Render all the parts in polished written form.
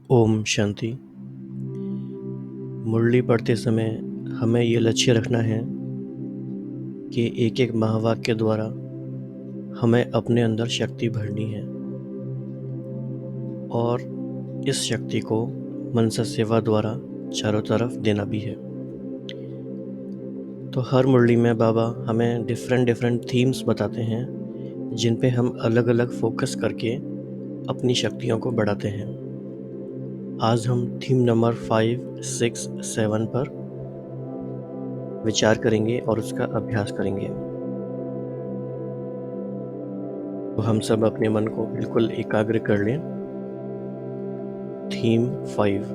ओम शांति। मुरली पढ़ते समय हमें ये लक्ष्य रखना है कि एक एक महावाक्य द्वारा हमें अपने अंदर शक्ति भरनी है और इस शक्ति को मनसा सेवा द्वारा चारों तरफ देना भी है। तो हर मुरली में बाबा हमें डिफरेंट थीम्स बताते हैं जिन पे हम अलग अलग फोकस करके अपनी शक्तियों को बढ़ाते हैं। आज हम थीम नंबर 5, 6, 7 पर विचार करेंगे और उसका अभ्यास करेंगे। तो हम सब अपने मन को बिल्कुल एकाग्र कर लें। थीम 5।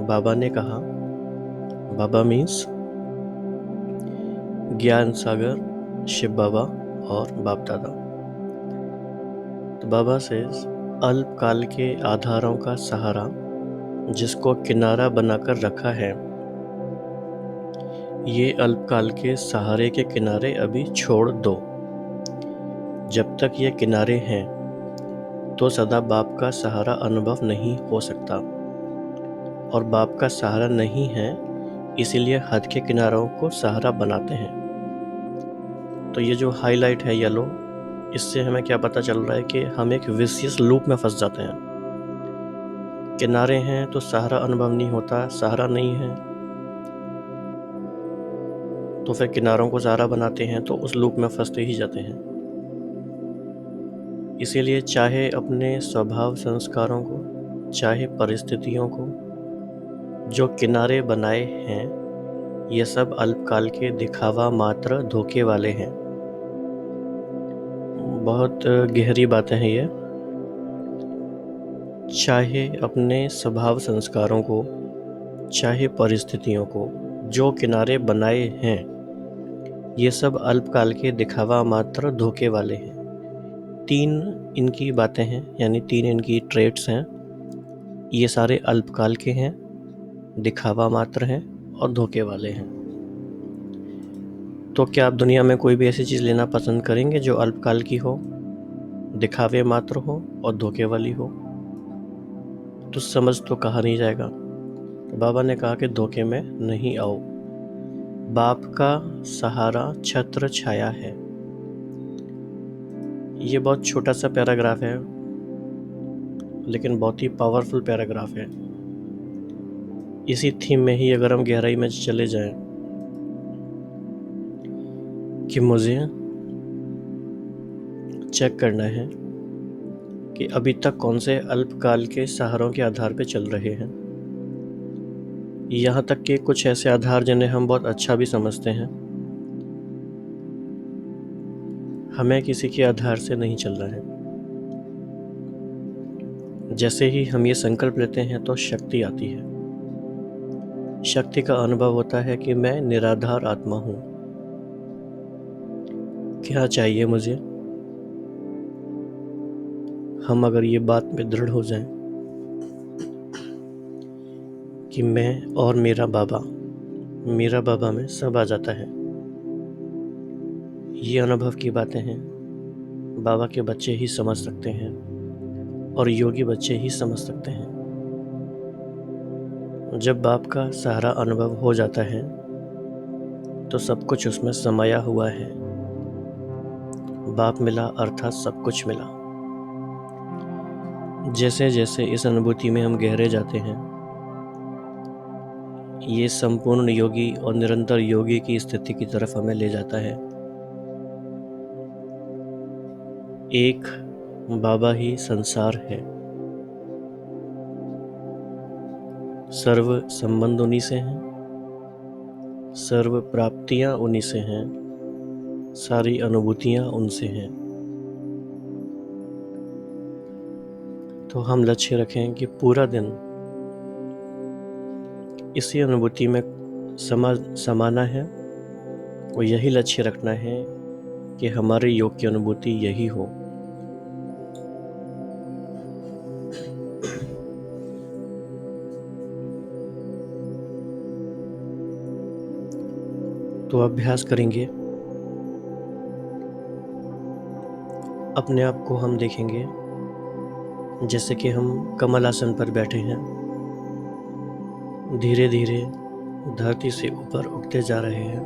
बाबा ने कहा, बाबा मीन्स ज्ञान सागर, शिव बाबा और बाप दादा। तो बाबा से अल्पकाल के आधारों का सहारा जिसको किनारा बनाकर रखा है, ये अल्पकाल के सहारे के किनारे अभी छोड़ दो। जब तक ये किनारे हैं तो सदा बाप का सहारा अनुभव नहीं हो सकता, और बाप का सहारा नहीं है इसीलिए हद के किनारों को सहारा बनाते हैं। तो ये जो हाईलाइट है येलो, इससे हमें क्या पता चल रहा है कि हम एक विशियस लूप में फंस जाते हैं। किनारे हैं तो सहारा अनुभव नहीं होता, सहारा नहीं है तो फिर किनारों को सहारा बनाते हैं, तो उस लूप में फंसते ही जाते हैं। इसीलिए चाहे अपने स्वभाव संस्कारों को, चाहे परिस्थितियों को, जो किनारे बनाए हैं ये सब अल्पकाल के दिखावा मात्र धोखे वाले हैं। बहुत गहरी बातें हैं ये। चाहे अपने स्वभाव संस्कारों को, चाहे परिस्थितियों को, जो किनारे बनाए हैं ये सब अल्पकाल के दिखावा मात्र धोखे वाले हैं। 3 इनकी बातें हैं, यानी 3 इनकी ट्रेट्स हैं। ये सारे अल्पकाल के हैं, दिखावा मात्र हैं और धोखे वाले हैं। तो क्या आप दुनिया में कोई भी ऐसी चीज़ लेना पसंद करेंगे जो अल्पकाल की हो, दिखावे मात्र हो और धोखे वाली हो? तो समझ तो कहा नहीं जाएगा। तो बाबा ने कहा कि धोखे में नहीं आओ। बाप का सहारा छत्र छाया है। ये बहुत छोटा सा पैराग्राफ है लेकिन बहुत ही पावरफुल पैराग्राफ है। इसी थीम में ही अगर हम गहराई में चले जाएं कि मुझे चेक करना है कि अभी तक कौन से अल्पकाल के सहारों के आधार पर चल रहे हैं। यहाँ तक कि कुछ ऐसे आधार जिन्हें हम बहुत अच्छा भी समझते हैं, हमें किसी के आधार से नहीं चलना है। जैसे ही हम ये संकल्प लेते हैं तो शक्ति आती है। शक्ति का अनुभव होता है कि मैं निराधार आत्मा हूँ। क्या चाहिए मुझे? हम अगर ये बात में दृढ़ हो जाएं कि मैं और मेरा बाबा में सब आ जाता है। ये अनुभव की बातें हैं, बाबा के बच्चे ही समझ सकते हैं और योगी बच्चे ही समझ सकते हैं। जब बाप का सहारा अनुभव हो जाता है तो सब कुछ उसमें समाया हुआ है। बाप मिला अर्थात सब कुछ मिला। जैसे जैसे इस अनुभूति में हम गहरे जाते हैं, ये संपूर्ण योगी और निरंतर योगी की स्थिति की तरफ हमें ले जाता है। एक बाबा ही संसार है। सर्व संबंध उन्हीं से हैं, सर्व प्राप्तियां उन्हीं से हैं, सारी अनुभूतियां उनसे हैं। तो हम लक्ष्य रखें कि पूरा दिन इसी अनुभूति में समाना है और यही लक्ष्य रखना है कि हमारे योग की अनुभूति यही हो। तो अभ्यास करेंगे। अपने आप को हम देखेंगे जैसे कि हम कमल आसन पर बैठे हैं, धीरे धीरे धरती से ऊपर उठते जा रहे हैं।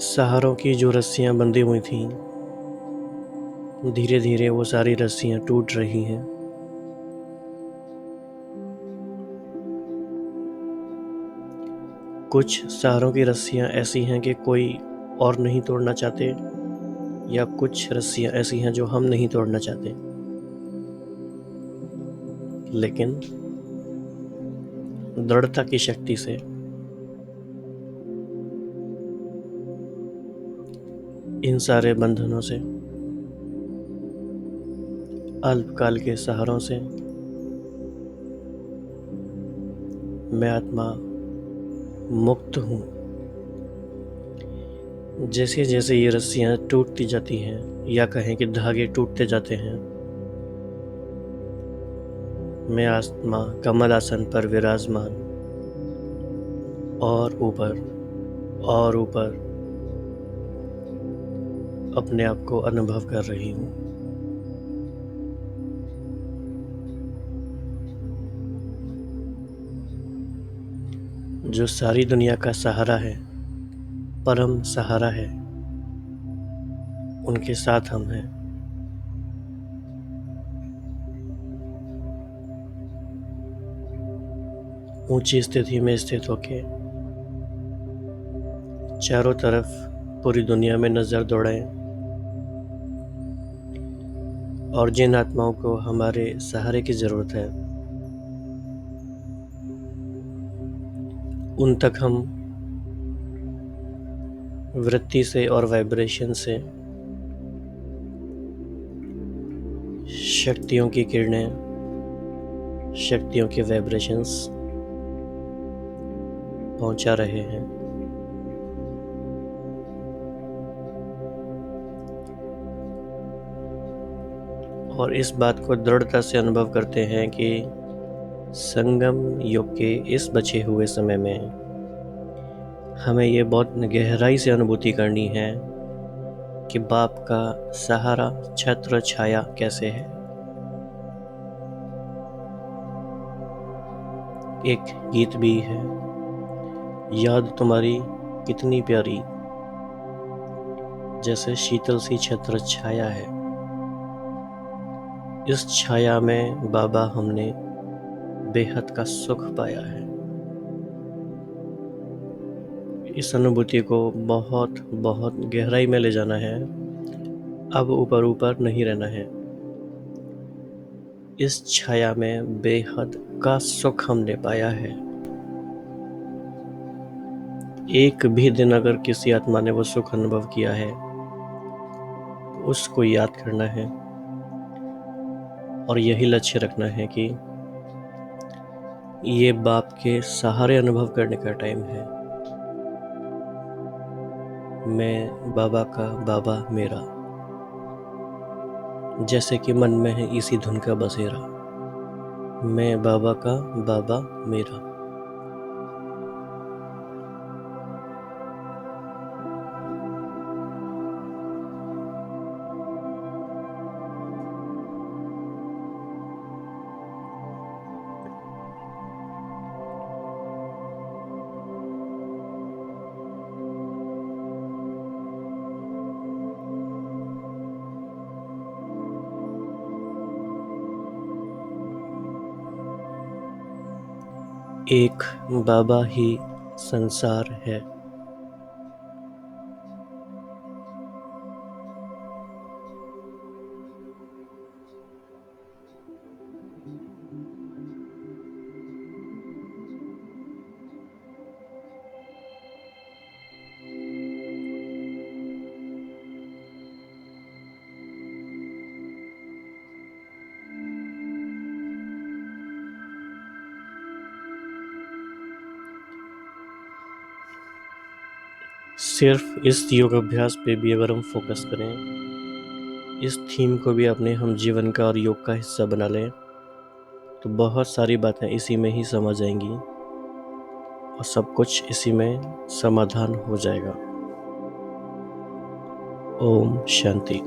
सहारों की जो रस्सियां बंधी हुई थीं, धीरे धीरे वो सारी रस्सियां टूट रही हैं। कुछ सहारों की रस्सियां ऐसी हैं कि कोई और नहीं तोड़ना चाहते, या कुछ रस्सियां ऐसी हैं जो हम नहीं तोड़ना चाहते, लेकिन दृढ़ता की शक्ति से इन सारे बंधनों से, अल्पकाल के सहारों से मैं आत्मा मुक्त हूँ। जैसे जैसे ये रस्सियां टूटती जाती हैं, या कहें कि धागे टूटते जाते हैं, मैं आत्मा कमल आसन पर विराजमान और ऊपर अपने आप को अनुभव कर रही हूँ। जो सारी दुनिया का सहारा है, परम सहारा है, उनके साथ हम हैं। ऊंची स्थिति में स्थित होके चारों तरफ पूरी दुनिया में नजर दौड़ाएं, और जिन आत्माओं को हमारे सहारे की जरूरत है, उन तक हम वृत्ति से और वाइब्रेशन से शक्तियों की किरणें, शक्तियों के वाइब्रेशंस पहुंचा रहे हैं। और इस बात को दृढ़ता से अनुभव करते हैं कि संगम युग के इस बचे हुए समय में हमें ये बहुत गहराई से अनुभूति करनी है कि बाप का सहारा, छत्र छाया कैसे है। एक गीत भी है, याद तुम्हारी कितनी प्यारी, जैसे शीतल सी छत्र छाया है। इस छाया में बाबा हमने बेहद का सुख पाया है। इस अनुभूति को बहुत बहुत गहराई में ले जाना है। अब ऊपर ऊपर नहीं रहना है। इस छाया में बेहद का सुख हमने पाया है। एक भी दिन अगर किसी आत्मा ने वो सुख अनुभव किया है, तो उसको याद करना है और यही लक्ष्य रखना है कि ये बाप के सहारे अनुभव करने का टाइम है। मैं बाबा का बाबा मेरा, जैसे कि मन में है इसी धुन का बसेरा। मैं बाबा का बाबा मेरा। एक बाबा ही संसार है। सिर्फ इस योग अभ्यास पे भी अगर हम फोकस करें, इस थीम को भी अपने हम जीवन का और योग का हिस्सा बना लें, तो बहुत सारी बातें इसी में ही समझ आएंगी और सब कुछ इसी में समाधान हो जाएगा। ओम शांति।